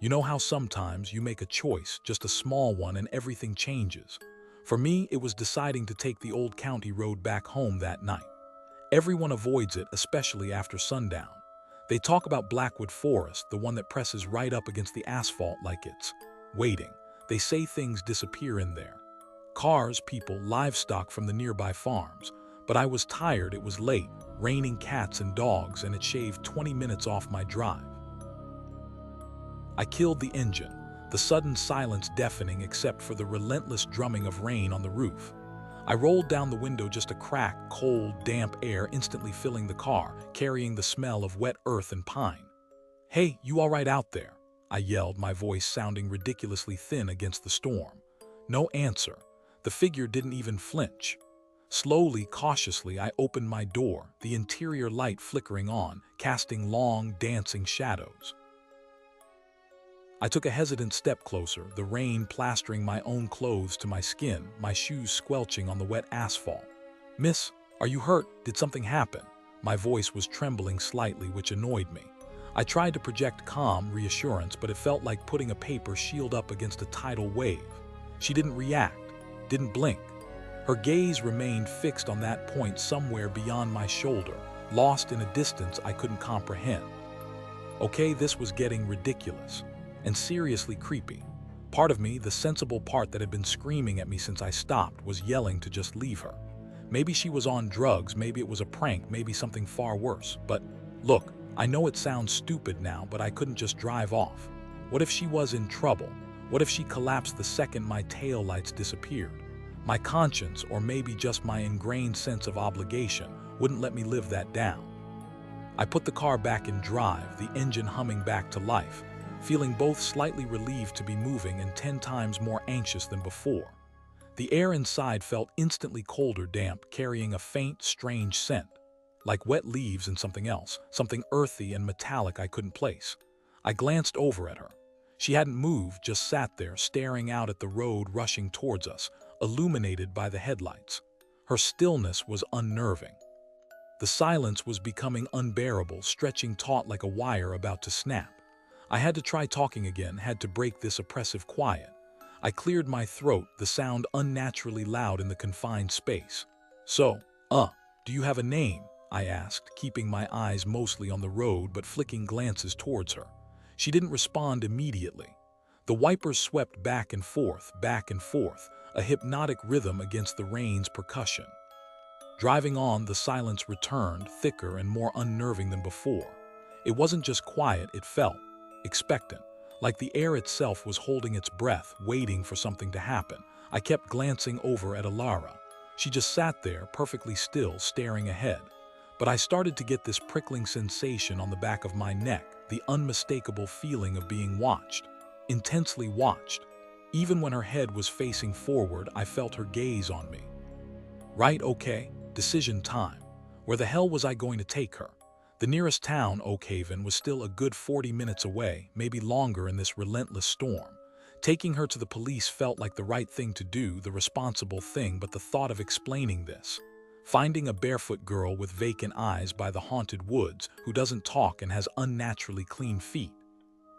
You know how sometimes you make a choice, just a small one, and everything changes? For me, it was deciding to take the old county road back home that night. Everyone avoids it, especially after sundown. They talk about Blackwood Forest, the one that presses right up against the asphalt like it's waiting. They say things disappear in there. Cars, people, livestock from the nearby farms. But I was tired, it was late, raining cats and dogs, and it shaved 20 minutes off my drive. I killed the engine, the sudden silence deafening except for the relentless drumming of rain on the roof. I rolled down the window, just a crack, cold, damp air instantly filling the car, carrying the smell of wet earth and pine. "Hey, you all right out there?" I yelled, my voice sounding ridiculously thin against the storm. No answer. The figure didn't even flinch. Slowly, cautiously, I opened my door, the interior light flickering on, casting long, dancing shadows. I took a hesitant step closer, the rain plastering my own clothes to my skin, my shoes squelching on the wet asphalt. "Miss, are you hurt? Did something happen?" My voice was trembling slightly, which annoyed me. I tried to project calm reassurance, but it felt like putting a paper shield up against a tidal wave. She didn't react, didn't blink. Her gaze remained fixed on that point somewhere beyond my shoulder, lost in a distance I couldn't comprehend. Okay, this was getting ridiculous. And seriously creepy. Part of me, the sensible part that had been screaming at me since I stopped, was yelling to just leave her. Maybe she was on drugs, maybe it was a prank, maybe something far worse. But look, I know it sounds stupid now, but I couldn't just drive off. What if she was in trouble? What if she collapsed the second my taillights disappeared? My conscience, or maybe just my ingrained sense of obligation, wouldn't let me live that down. I put the car back in drive, the engine humming back to life, feeling both slightly relieved to be moving and 10 times more anxious than before. The air inside felt instantly colder, damp, carrying a faint, strange scent, like wet leaves and something else, something earthy and metallic I couldn't place. I glanced over at her. She hadn't moved, just sat there, staring out at the road rushing towards us, illuminated by the headlights. Her stillness was unnerving. The silence was becoming unbearable, stretching taut like a wire about to snap. I had to try talking again, had to break this oppressive quiet. I cleared my throat, the sound unnaturally loud in the confined space. "So, do you have a name?" I asked, keeping my eyes mostly on the road but flicking glances towards her. She didn't respond immediately. The wipers swept back and forth, a hypnotic rhythm against the rain's percussion. Driving on, the silence returned, thicker and more unnerving than before. It wasn't just quiet, it felt expectant, like the air itself was holding its breath, waiting for something to happen. I kept glancing over at Alara. She just sat there, perfectly still, staring ahead. But I started to get this prickling sensation on the back of my neck, the unmistakable feeling of being watched, intensely watched. Even when her head was facing forward, I felt her gaze on me. Right, okay, decision time. Where the hell was I going to take her? The nearest town, Oakhaven, was still a good 40 minutes away, maybe longer in this relentless storm. Taking her to the police felt like the right thing to do, the responsible thing, but the thought of explaining this, finding a barefoot girl with vacant eyes by the haunted woods who doesn't talk and has unnaturally clean feet,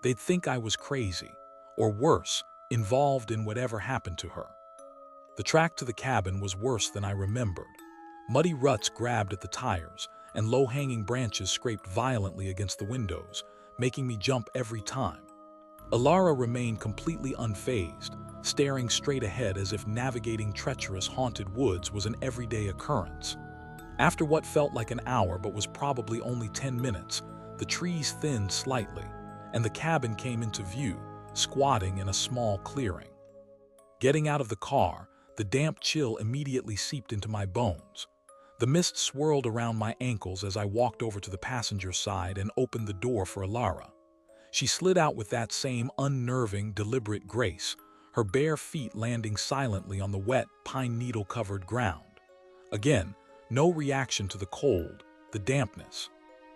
they'd think I was crazy, or worse, involved in whatever happened to her. The track to the cabin was worse than I remembered. Muddy ruts grabbed at the tires, and low-hanging branches scraped violently against the windows, making me jump every time. Alara remained completely unfazed, staring straight ahead as if navigating treacherous haunted woods was an everyday occurrence. After what felt like an hour but was probably only 10 minutes, the trees thinned slightly, and the cabin came into view, squatting in a small clearing. Getting out of the car, the damp chill immediately seeped into my bones. The mist swirled around my ankles as I walked over to the passenger side and opened the door for Alara. She slid out with that same unnerving, deliberate grace, her bare feet landing silently on the wet, pine needle-covered ground. Again, no reaction to the cold, the dampness.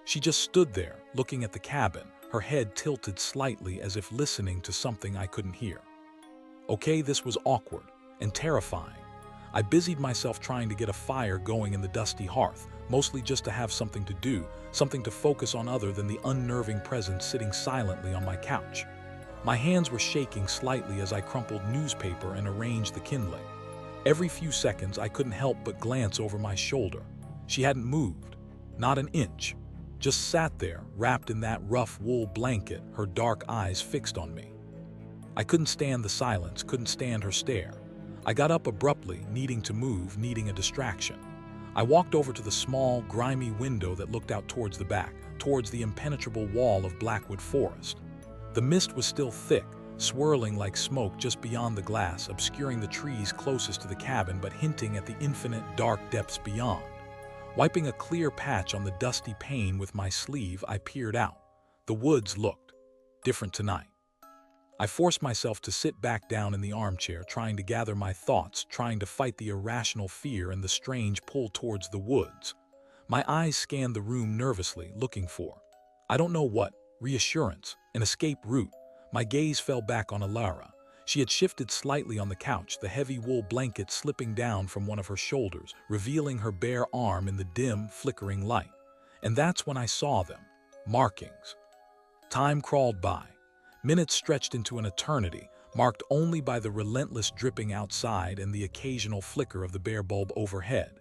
She just stood there, looking at the cabin, her head tilted slightly as if listening to something I couldn't hear. Okay, this was awkward and terrifying. I busied myself trying to get a fire going in the dusty hearth, mostly just to have something to do, something to focus on other than the unnerving presence sitting silently on my couch. My hands were shaking slightly as I crumpled newspaper and arranged the kindling. Every few seconds, I couldn't help but glance over my shoulder. She hadn't moved, not an inch. Just sat there, wrapped in that rough wool blanket, her dark eyes fixed on me. I couldn't stand the silence, couldn't stand her stare. I got up abruptly, needing to move, needing a distraction. I walked over to the small, grimy window that looked out towards the back, towards the impenetrable wall of Blackwood Forest. The mist was still thick, swirling like smoke just beyond the glass, obscuring the trees closest to the cabin but hinting at the infinite dark depths beyond. Wiping a clear patch on the dusty pane with my sleeve, I peered out. The woods looked different tonight. I forced myself to sit back down in the armchair, trying to gather my thoughts, trying to fight the irrational fear and the strange pull towards the woods. My eyes scanned the room nervously, looking for, I don't know what, reassurance, an escape route. My gaze fell back on Alara. She had shifted slightly on the couch, the heavy wool blanket slipping down from one of her shoulders, revealing her bare arm in the dim, flickering light. And that's when I saw them. Markings. Time crawled by. Minutes stretched into an eternity, marked only by the relentless dripping outside and the occasional flicker of the bare bulb overhead.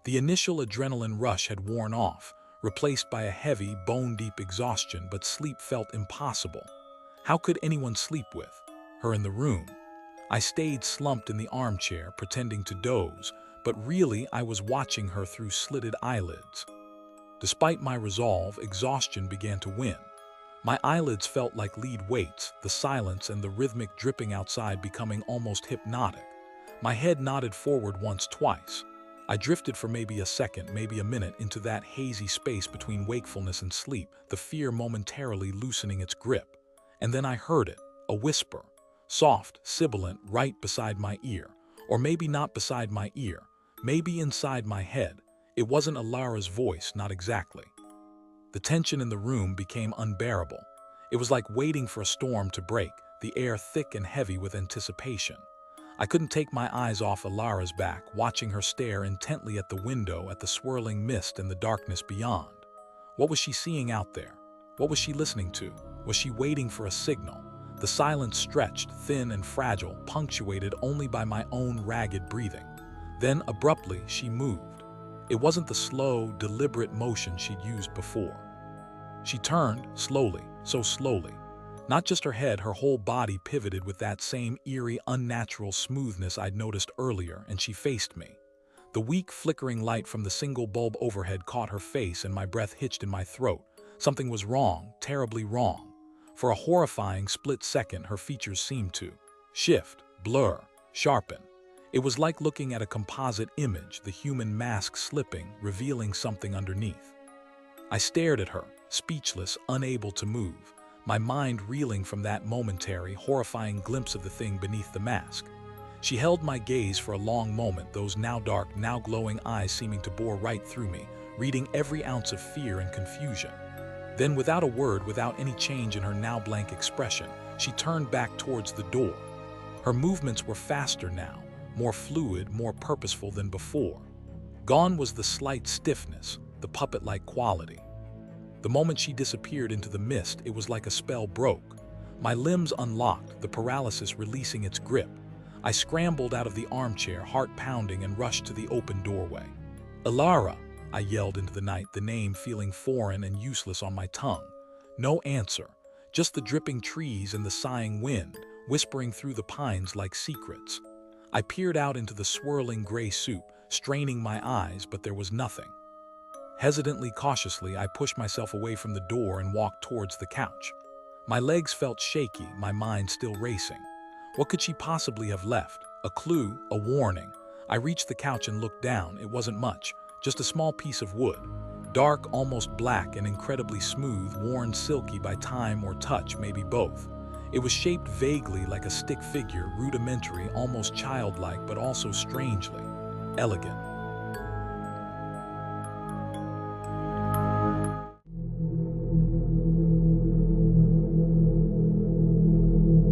The initial adrenaline rush had worn off, replaced by a heavy, bone-deep exhaustion, but sleep felt impossible. How could anyone sleep with her in the room? I stayed slumped in the armchair, pretending to doze, but really I was watching her through slitted eyelids. Despite my resolve, exhaustion began to win. My eyelids felt like lead weights, the silence and the rhythmic dripping outside becoming almost hypnotic. My head nodded forward once, twice. I drifted for maybe a second, maybe a minute, into that hazy space between wakefulness and sleep, the fear momentarily loosening its grip. And then I heard it, a whisper, soft, sibilant, right beside my ear. Or maybe not beside my ear, maybe inside my head. It wasn't Alara's voice, not exactly. The tension in the room became unbearable. It was like waiting for a storm to break, the air thick and heavy with anticipation. I couldn't take my eyes off Alara's back, watching her stare intently at the window, at the swirling mist and the darkness beyond. What was she seeing out there? What was she listening to? Was she waiting for a signal? The silence stretched, thin and fragile, punctuated only by my own ragged breathing. Then, abruptly, she moved. It wasn't the slow, deliberate motion she'd used before. She turned, slowly, so slowly. Not just her head, her whole body pivoted with that same eerie, unnatural smoothness I'd noticed earlier, and she faced me. The weak, flickering light from the single bulb overhead caught her face, and my breath hitched in my throat. Something was wrong, terribly wrong. For a horrifying split second, her features seemed to shift, blur, sharpen. It was like looking at a composite image, the human mask slipping, revealing something underneath. I stared at her, speechless, unable to move, my mind reeling from that momentary, horrifying glimpse of the thing beneath the mask. She held my gaze for a long moment, those now dark, now glowing eyes seeming to bore right through me, reading every ounce of fear and confusion. Then, without a word, without any change in her now blank expression, she turned back towards the door. Her movements were faster now, more fluid, more purposeful than before. Gone was the slight stiffness, the puppet-like quality. The moment she disappeared into the mist, it was like a spell broke. My limbs unlocked, the paralysis releasing its grip. I scrambled out of the armchair, heart pounding, and rushed to the open doorway. "Alara!" I yelled into the night, the name feeling foreign and useless on my tongue. No answer, just the dripping trees and the sighing wind, whispering through the pines like secrets. I peered out into the swirling gray soup, straining my eyes, but there was nothing. Hesitantly, cautiously, I pushed myself away from the door and walked towards the couch. My legs felt shaky, my mind still racing. What could she possibly have left? A clue, a warning. I reached the couch and looked down. It wasn't much, just a small piece of wood. Dark, almost black, and incredibly smooth, worn silky by time or touch, maybe both. It was shaped vaguely like a stick figure, rudimentary, almost childlike, but also strangely elegant.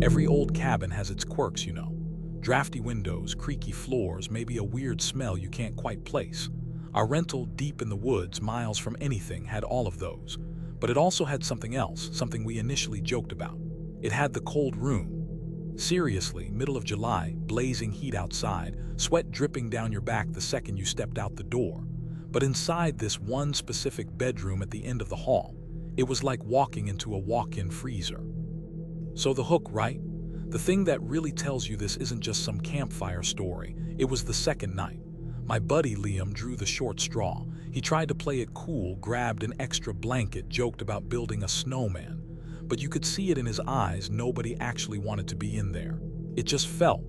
Every old cabin has its quirks, you know. Drafty windows, creaky floors, maybe a weird smell you can't quite place. Our rental, deep in the woods, miles from anything, had all of those. But it also had something else, something we initially joked about. It had the cold room. Seriously, middle of July, blazing heat outside, sweat dripping down your back the second you stepped out the door. But inside this one specific bedroom at the end of the hall, it was like walking into a walk-in freezer. So the hook, right? The thing that really tells you this isn't just some campfire story. It was the second night. My buddy Liam drew the short straw. He tried to play it cool, grabbed an extra blanket, joked about building a snowman. But you could see it in his eyes, nobody actually wanted to be in there. It just felt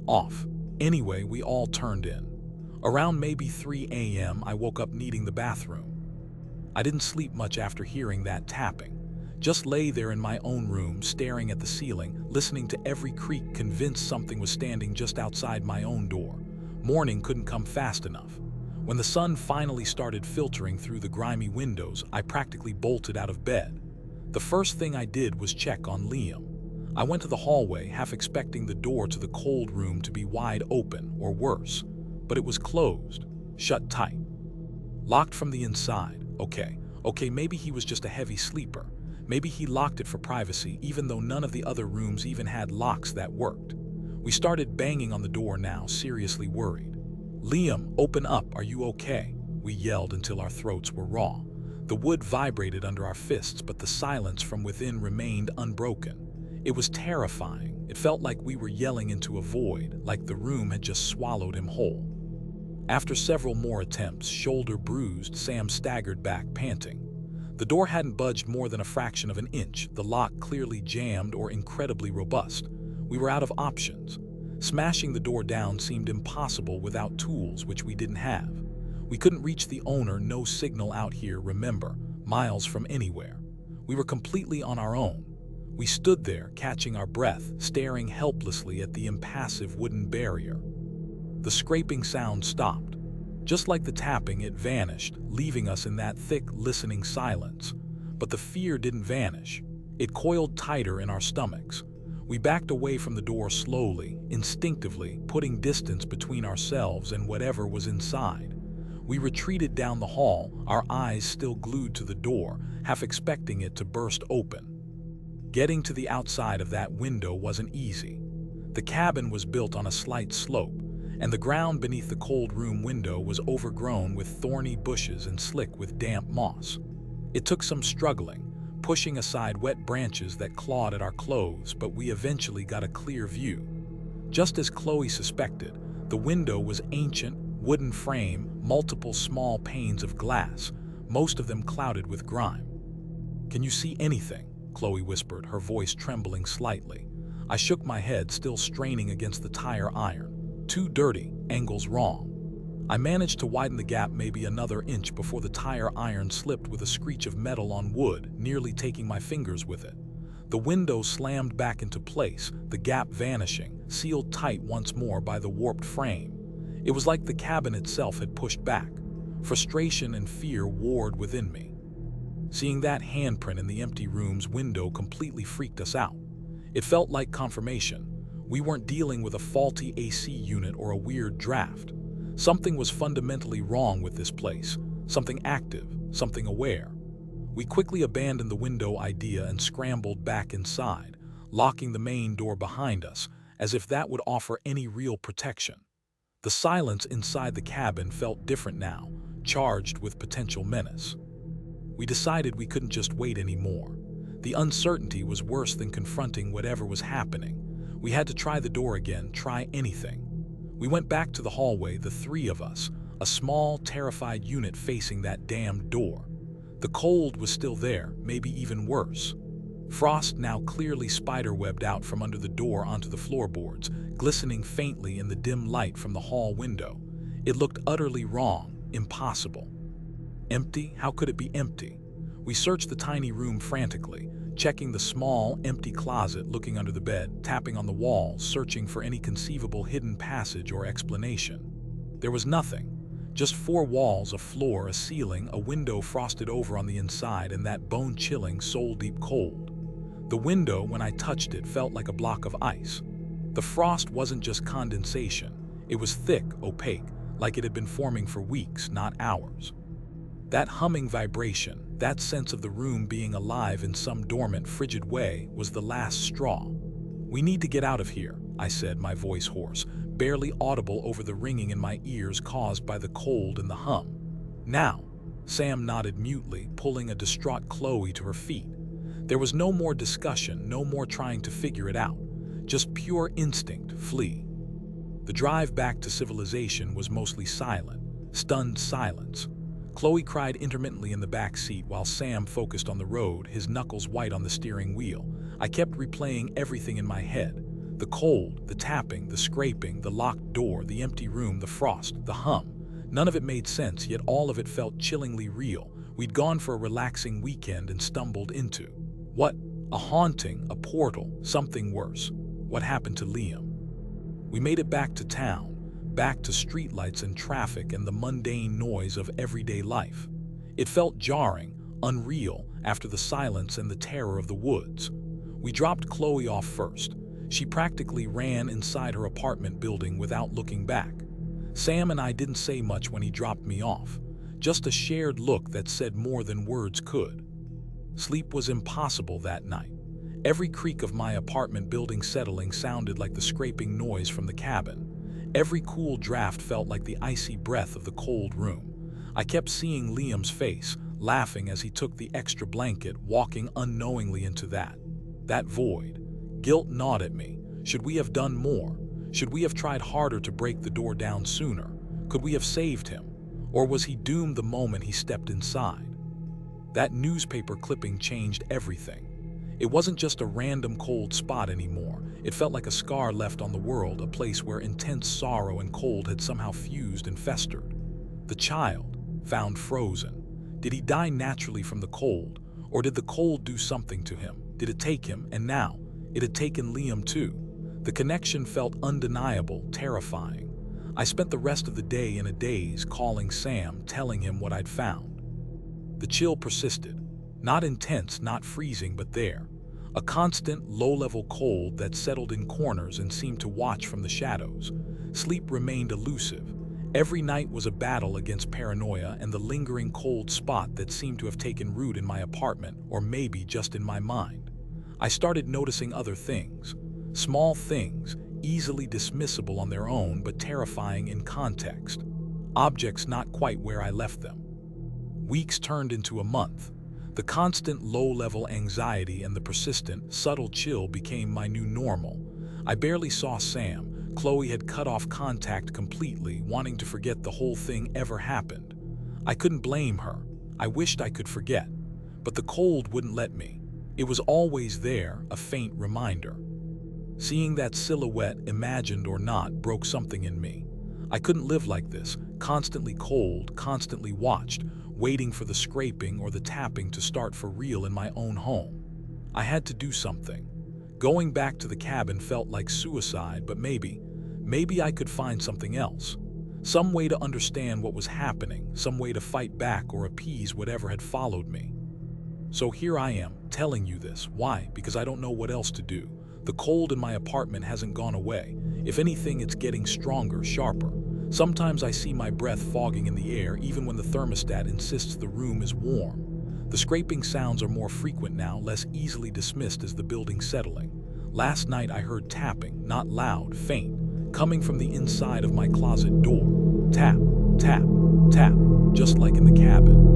off. Anyway, we all turned in. Around maybe 3 a.m., I woke up needing the bathroom. I didn't sleep much after hearing that tapping. Just lay there in my own room, staring at the ceiling, listening to every creak, convinced something was standing just outside my own door. Morning couldn't come fast enough. When the sun finally started filtering through the grimy windows, I practically bolted out of bed. The first thing I did was check on Liam. I went to the hallway, half expecting the door to the cold room to be wide open, or worse. But it was closed, shut tight. Locked from the inside. Okay, maybe he was just a heavy sleeper. Maybe he locked it for privacy, even though none of the other rooms even had locks that worked. We started banging on the door now, seriously worried. "Liam, open up, are you okay?" We yelled until our throats were raw. The wood vibrated under our fists, but the silence from within remained unbroken. It was terrifying. It felt like we were yelling into a void, like the room had just swallowed him whole. After several more attempts, shoulder bruised, Sam staggered back, panting. The door hadn't budged more than a fraction of an inch, the lock clearly jammed or incredibly robust. We were out of options. Smashing the door down seemed impossible without tools, which we didn't have. We couldn't reach the owner, no signal out here, remember, miles from anywhere. We were completely on our own. We stood there, catching our breath, staring helplessly at the impassive wooden barrier. The scraping sound stopped. Just like the tapping, it vanished, leaving us in that thick, listening silence. But the fear didn't vanish. It coiled tighter in our stomachs. We backed away from the door slowly, instinctively, putting distance between ourselves and whatever was inside. We retreated down the hall, our eyes still glued to the door, half expecting it to burst open. Getting to the outside of that window wasn't easy. The cabin was built on a slight slope, and the ground beneath the cold room window was overgrown with thorny bushes and slick with damp moss. It took some struggling, pushing aside wet branches that clawed at our clothes, but we eventually got a clear view. Just as Chloe suspected, the window was ancient, wooden frame, multiple small panes of glass, most of them clouded with grime. "Can you see anything?" Chloe whispered, her voice trembling slightly. I shook my head, still straining against the tire iron. Too dirty, angles wrong. I managed to widen the gap maybe another inch before the tire iron slipped with a screech of metal on wood, nearly taking my fingers with it. The window slammed back into place, the gap vanishing, sealed tight once more by the warped frame. It was like the cabin itself had pushed back. Frustration and fear warred within me. Seeing that handprint in the empty room's window completely freaked us out. It felt like confirmation. We weren't dealing with a faulty AC unit or a weird draft. Something was fundamentally wrong with this place. Something active, something aware. We quickly abandoned the window idea and scrambled back inside, locking the main door behind us, as if that would offer any real protection. The silence inside the cabin felt different now, charged with potential menace. We decided we couldn't just wait anymore. The uncertainty was worse than confronting whatever was happening. We had to try the door again, try anything. We went back to the hallway, the three of us, a small, terrified unit facing that damned door. The cold was still there, maybe even worse. Frost now clearly spiderwebbed out from under the door onto the floorboards, glistening faintly in the dim light from the hall window. It looked utterly wrong, impossible. Empty? How could it be empty? We searched the tiny room frantically, checking the small, empty closet, looking under the bed, tapping on the walls, searching for any conceivable hidden passage or explanation. There was nothing. Just four walls, a floor, a ceiling, a window frosted over on the inside, and that bone-chilling, soul-deep cold. The window, when I touched it, felt like a block of ice. The frost wasn't just condensation. It was thick, opaque, like it had been forming for weeks, not hours. That humming vibration, That sense of the room being alive in some dormant, frigid way was the last straw. "We need to get out of here," I said, my voice hoarse, barely audible over the ringing in my ears caused by the cold and the hum. "Now." Sam nodded mutely, pulling a distraught Chloe to her feet. There was no more discussion, no more trying to figure it out. Just pure instinct, flee. The drive back to civilization was mostly silent, stunned silence. Chloe cried intermittently in the back seat while Sam focused on the road, his knuckles white on the steering wheel. I kept replaying everything in my head. The cold, the tapping, the scraping, the locked door, the empty room, the frost, the hum. None of it made sense, yet all of it felt chillingly real. We'd gone for a relaxing weekend and stumbled into what? A haunting, a portal, something worse. What happened to Liam? We made it back to town, back to streetlights and traffic and the mundane noise of everyday life. It felt jarring, unreal, after the silence and the terror of the woods. We dropped Chloe off first. She practically ran inside her apartment building without looking back. Sam and I didn't say much when he dropped me off, just a shared look that said more than words could. Sleep was impossible that night. Every creak of my apartment building settling sounded like the scraping noise from the cabin. Every cool draft felt like the icy breath of the cold room. I kept seeing Liam's face, laughing as he took the extra blanket, walking unknowingly into that void. Guilt gnawed at me. Should we have done more? Should we have tried harder to break the door down sooner? Could we have saved him? Or was he doomed the moment he stepped inside? That newspaper clipping changed everything. It wasn't just a random cold spot anymore. It felt like a scar left on the world, a place where intense sorrow and cold had somehow fused and festered. The child, found frozen. Did he die naturally from the cold? Or did the cold do something to him? Did it take him? And now, it had taken Liam too. The connection felt undeniable, terrifying. I spent the rest of the day in a daze, calling Sam, telling him what I'd found. The chill persisted. Not intense, not freezing, but there. A constant, low-level cold that settled in corners and seemed to watch from the shadows. Sleep remained elusive. Every night was a battle against paranoia and the lingering cold spot that seemed to have taken root in my apartment, or maybe just in my mind. I started noticing other things. Small things, easily dismissible on their own but terrifying in context. Objects not quite where I left them. Weeks turned into a month. The constant low-level anxiety and the persistent, subtle chill became my new normal. I barely saw Sam. Chloe had cut off contact completely, wanting to forget the whole thing ever happened. I couldn't blame her. I wished I could forget. But the cold wouldn't let me. It was always there, a faint reminder. Seeing that silhouette, imagined or not, broke something in me. I couldn't live like this, constantly cold, constantly watched, waiting for the scraping or the tapping to start for real in my own home. I had to do something. Going back to the cabin felt like suicide, but maybe I could find something else. Some way to understand what was happening, some way to fight back or appease whatever had followed me. So here I am, telling you this. Why? Because I don't know what else to do. The cold in my apartment hasn't gone away. If anything, it's getting stronger, sharper. Sometimes I see my breath fogging in the air, even when the thermostat insists the room is warm. The scraping sounds are more frequent now, less easily dismissed as the building's settling. Last night I heard tapping, not loud, faint, coming from the inside of my closet door. Tap, tap, tap, just like in the cabin.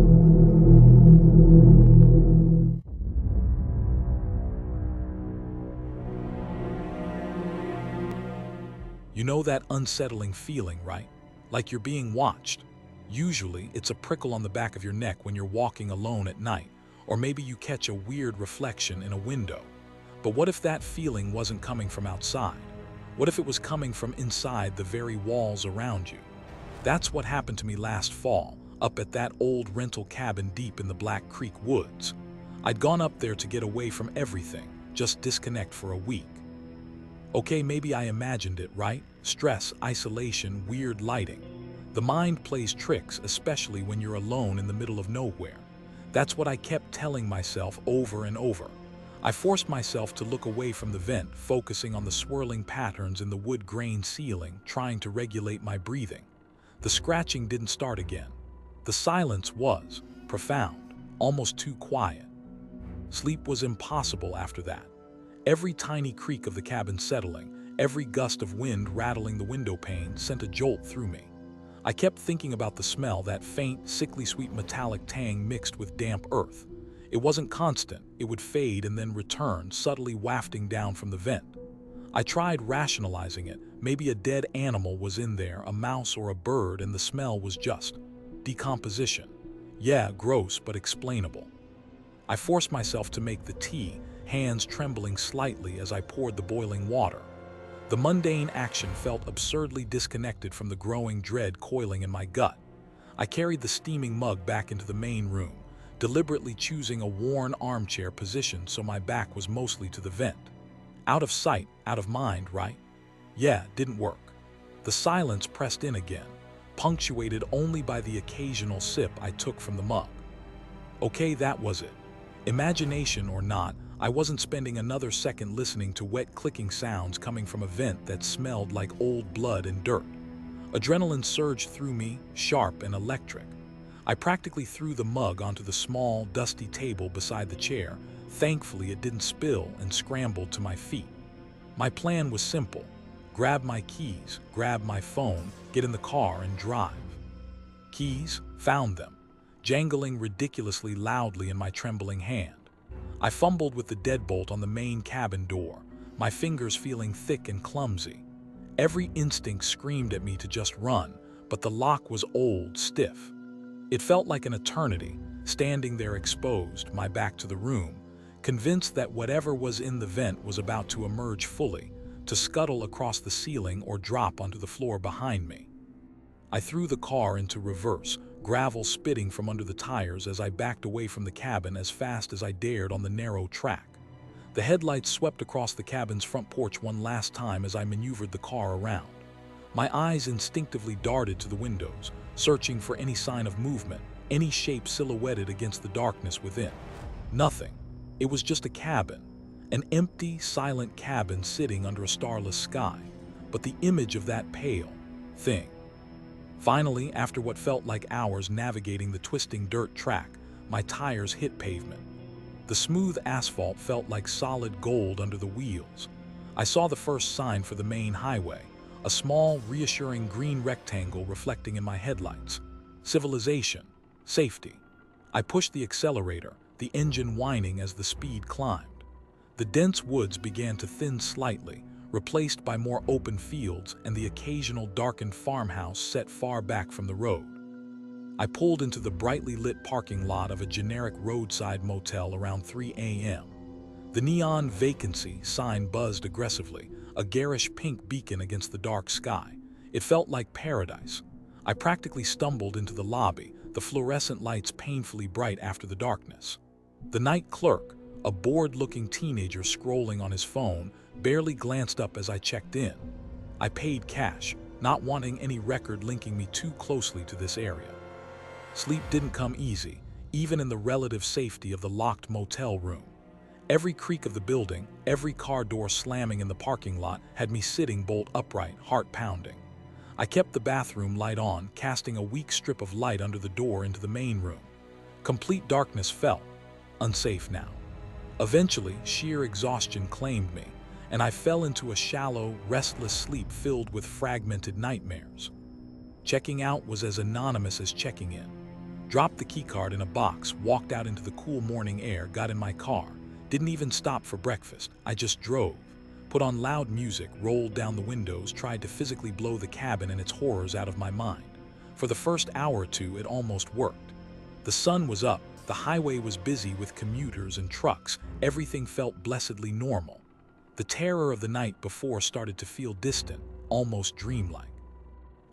You know that unsettling feeling, right? Like you're being watched. Usually, it's a prickle on the back of your neck when you're walking alone at night, or maybe you catch a weird reflection in a window. But what if that feeling wasn't coming from outside? What if it was coming from inside the very walls around you? That's what happened to me last fall, up at that old rental cabin deep in the Black Creek woods. I'd gone up there to get away from everything, just disconnect for a week. Okay, maybe I imagined it, right? Stress, isolation, weird lighting. The mind plays tricks, especially when you're alone in the middle of nowhere. That's what I kept telling myself over and over. I forced myself to look away from the vent, focusing on the swirling patterns in the wood grain ceiling, trying to regulate my breathing. The scratching didn't start again. The silence was profound, almost too quiet. Sleep was impossible after that. Every tiny creak of the cabin settling, every gust of wind rattling the window pane sent a jolt through me. I kept thinking about the smell, that faint, sickly sweet metallic tang mixed with damp earth. It wasn't constant, it would fade and then return, subtly wafting down from the vent. I tried rationalizing it. Maybe a dead animal was in there, a mouse or a bird, and the smell was just decomposition. Yeah, gross, but explainable. I forced myself to make the tea, hands trembling slightly as I poured the boiling water. The mundane action felt absurdly disconnected from the growing dread coiling in my gut. I carried the steaming mug back into the main room, deliberately choosing a worn armchair position so my back was mostly to the vent. Out of sight, out of mind, right? Yeah, didn't work. The silence pressed in again, punctuated only by the occasional sip I took from the mug. Okay, that was it. Imagination or not, I wasn't spending another second listening to wet clicking sounds coming from a vent that smelled like old blood and dirt. Adrenaline surged through me, sharp and electric. I practically threw the mug onto the small, dusty table beside the chair. Thankfully, it didn't spill, and scrambled to my feet. My plan was simple. Grab my keys, grab my phone, get in the car and drive. Keys, found them, jangling ridiculously loudly in my trembling hand. I fumbled with the deadbolt on the main cabin door, my fingers feeling thick and clumsy. Every instinct screamed at me to just run, but the lock was old, stiff. It felt like an eternity, standing there exposed, my back to the room, convinced that whatever was in the vent was about to emerge fully, to scuttle across the ceiling or drop onto the floor behind me. I threw the car into reverse, gravel spitting from under the tires as I backed away from the cabin as fast as I dared on the narrow track. The headlights swept across the cabin's front porch one last time as I maneuvered the car around. My eyes instinctively darted to the windows, searching for any sign of movement, any shape silhouetted against the darkness within. Nothing. It was just a cabin, an empty, silent cabin sitting under a starless sky, but the image of that pale thing. Finally, after what felt like hours navigating the twisting dirt track, my tires hit pavement. The smooth asphalt felt like solid gold under the wheels. I saw the first sign for the main highway, a small, reassuring green rectangle reflecting in my headlights. Civilization. Safety. I pushed the accelerator, the engine whining as the speed climbed. The dense woods began to thin slightly, replaced by more open fields and the occasional darkened farmhouse set far back from the road. I pulled into the brightly lit parking lot of a generic roadside motel around 3 a.m. The neon vacancy sign buzzed aggressively, a garish pink beacon against the dark sky. It felt like paradise. I practically stumbled into the lobby, the fluorescent lights painfully bright after the darkness. The night clerk, a bored-looking teenager scrolling on his phone, barely glanced up as I checked in. I paid cash, not wanting any record linking me too closely to this area. Sleep didn't come easy, even in the relative safety of the locked motel room. Every creak of the building, every car door slamming in the parking lot had me sitting bolt upright, heart pounding. I kept the bathroom light on, casting a weak strip of light under the door into the main room. Complete darkness felt unsafe now. Eventually, sheer exhaustion claimed me, and I fell into a shallow, restless sleep filled with fragmented nightmares. Checking out was as anonymous as checking in. Dropped the keycard in a box, walked out into the cool morning air, got in my car. Didn't even stop for breakfast. I just drove, put on loud music, rolled down the windows, tried to physically blow the cabin and its horrors out of my mind. For the first hour or two, it almost worked. The sun was up, the highway was busy with commuters and trucks, everything felt blessedly normal. The terror of the night before started to feel distant, almost dreamlike.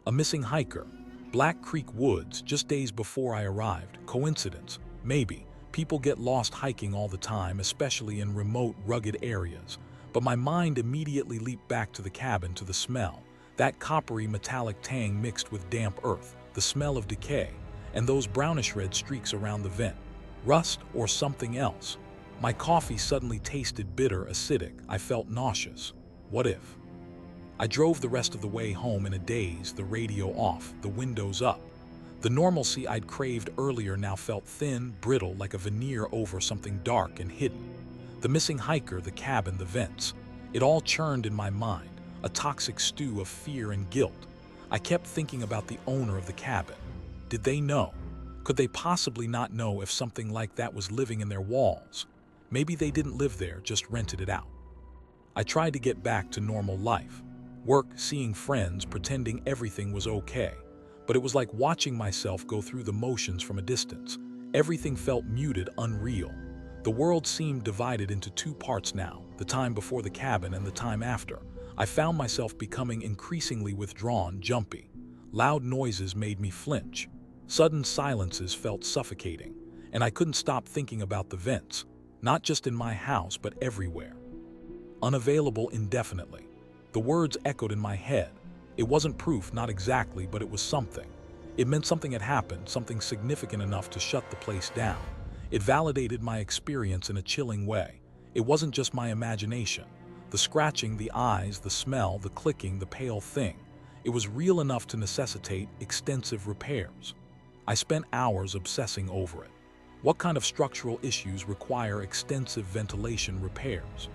A missing hiker, Black Creek Woods, just days before I arrived. Coincidence? Maybe. People get lost hiking all the time, especially in remote, rugged areas. But my mind immediately leaped back to the cabin, to the smell. That coppery metallic tang mixed with damp earth, the smell of decay, and those brownish-red streaks around the vent. Rust or something else? My coffee suddenly tasted bitter, acidic. I felt nauseous. What if? I drove the rest of the way home in a daze, the radio off, the windows up. The normalcy I'd craved earlier now felt thin, brittle, like a veneer over something dark and hidden. The missing hiker, the cabin, the vents. It all churned in my mind, a toxic stew of fear and guilt. I kept thinking about the owner of the cabin. Did they know? Could they possibly not know if something like that was living in their walls? Maybe they didn't live there, just rented it out. I tried to get back to normal life. Work, seeing friends, pretending everything was okay. But it was like watching myself go through the motions from a distance. Everything felt muted, unreal. The world seemed divided into two parts now, the time before the cabin and the time after. I found myself becoming increasingly withdrawn, jumpy. Loud noises made me flinch. Sudden silences felt suffocating, and I couldn't stop thinking about the vents, not just in my house, but everywhere. Unavailable indefinitely. The words echoed in my head. It wasn't proof, not exactly, but it was something. It meant something had happened, something significant enough to shut the place down. It validated my experience in a chilling way. It wasn't just my imagination. The scratching, the eyes, the smell, the clicking, the pale thing. It was real enough to necessitate extensive repairs. I spent hours obsessing over it. What kind of structural issues require extensive ventilation repairs?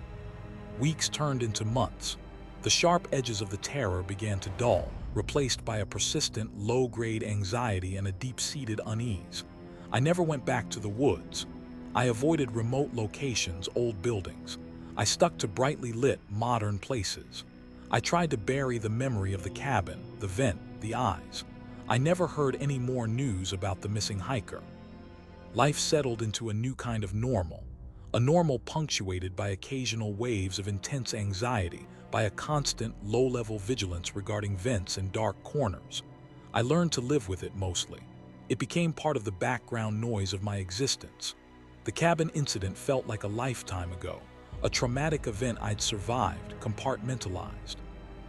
Weeks turned into months. The sharp edges of the terror began to dull, replaced by a persistent, low-grade anxiety and a deep-seated unease. I never went back to the woods. I avoided remote locations, old buildings. I stuck to brightly lit, modern places. I tried to bury the memory of the cabin, the vent, the eyes. I never heard any more news about the missing hiker. Life settled into a new kind of normal. A normal punctuated by occasional waves of intense anxiety, by a constant, low-level vigilance regarding vents and dark corners. I learned to live with it mostly. It became part of the background noise of my existence. The cabin incident felt like a lifetime ago, a traumatic event I'd survived, compartmentalized.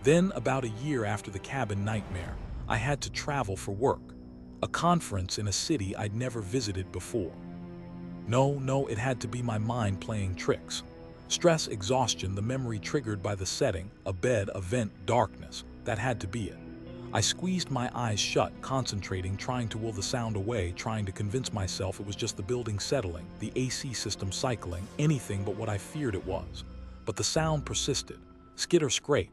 Then, about a year after the cabin nightmare, I had to travel for work, a conference in a city I'd never visited before. No, it had to be my mind playing tricks. Stress, exhaustion, the memory triggered by the setting, a bed, a vent, darkness. That had to be it. I squeezed my eyes shut, concentrating, trying to will the sound away, trying to convince myself it was just the building settling, the AC system cycling, anything but what I feared it was. But the sound persisted. Skid or scrape.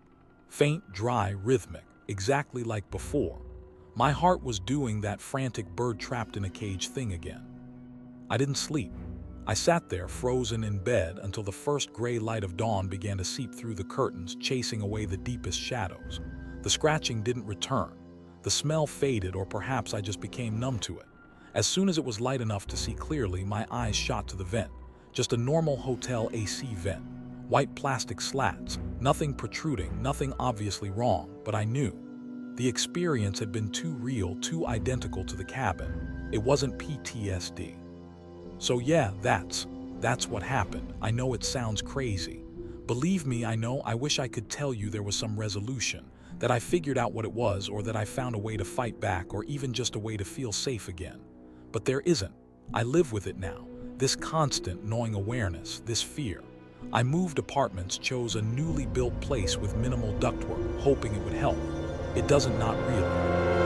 Faint, dry, rhythmic, exactly like before. My heart was doing that frantic bird trapped in a cage thing again. I didn't sleep. I sat there, frozen in bed, until the first gray light of dawn began to seep through the curtains, chasing away the deepest shadows. The scratching didn't return. The smell faded, or perhaps I just became numb to it. As soon as it was light enough to see clearly, my eyes shot to the vent. Just a normal hotel AC vent. White plastic slats, nothing protruding, nothing obviously wrong, but I knew. The experience had been too real, too identical to the cabin. It wasn't PTSD. So yeah, that's what happened. I know it sounds crazy. Believe me, I know. I wish I could tell you there was some resolution, that I figured out what it was, or that I found a way to fight back, or even just a way to feel safe again. But there isn't. I live with it now. This constant, gnawing awareness, this fear. I moved apartments, chose a newly built place with minimal ductwork, hoping it would help. It doesn't, not really.